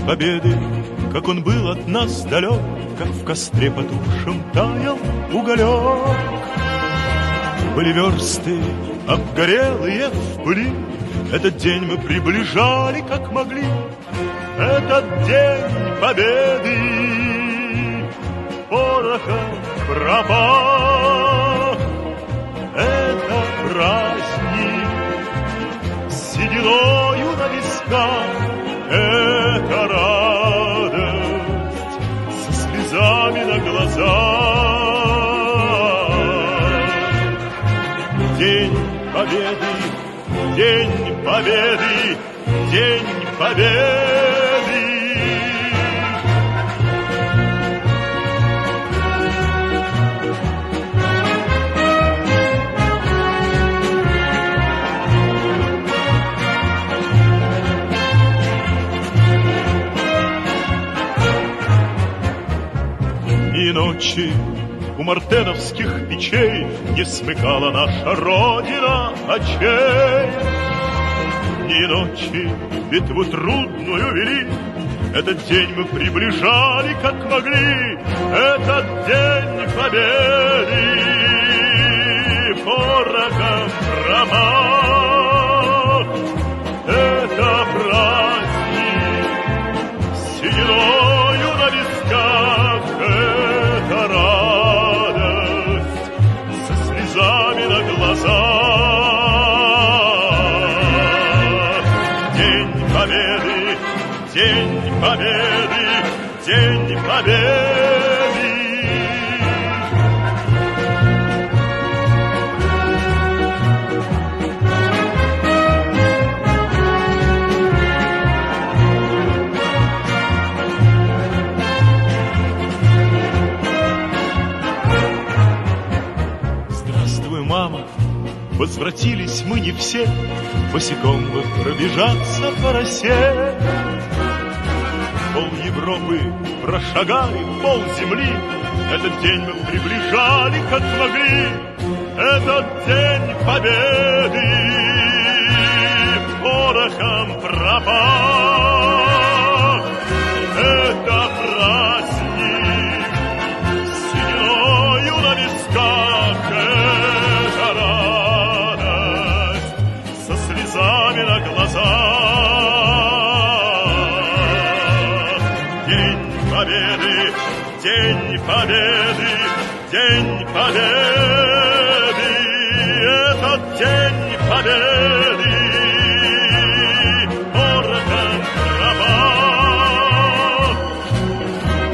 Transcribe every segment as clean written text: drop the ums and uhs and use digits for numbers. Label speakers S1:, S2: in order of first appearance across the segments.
S1: победы, как он был от нас далек, как в костре потухшем таял уголек. Были версты обгорелые в пыли, этот день мы приближали, как могли. Этот день победы порохом пропах. Это праздник с сединою на висках. Это радость со слезами на глазах. День победы, день победы, день победы. И ночи у мартеновских печей не смыкала наша Родина очей. Ни ночи битву трудную вели, этот день мы приближали, как могли. Этот день победы порохом промах. Это праздник с сединою на висках. Это радость со слезами на глазах. День победы, день победы, день победы. Здравствуй, мама, возвратились мы не все, босиком бы пробежаться по росе. Пол Европы прошагали, пол земли, этот день мы приближали, как могли. Этот день победы порохом пропах. Это праздник с сединою на висках. Это радость со слезами на глазах. День победы, день победы, день победы. Этот день победы порохом пропах.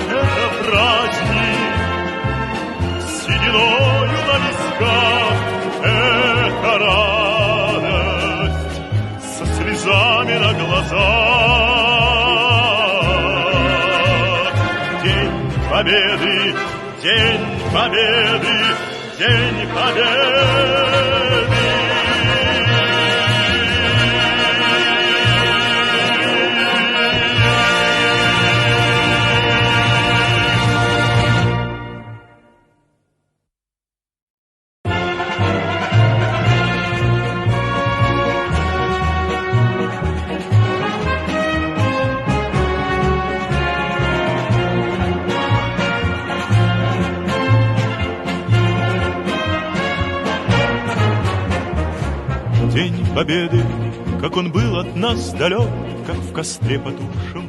S1: Это праздник с сединою на висках. Это радость со слезами на глазах. День победы, день победы, день победы. День победы, как он был от нас далек, как в костре потухшем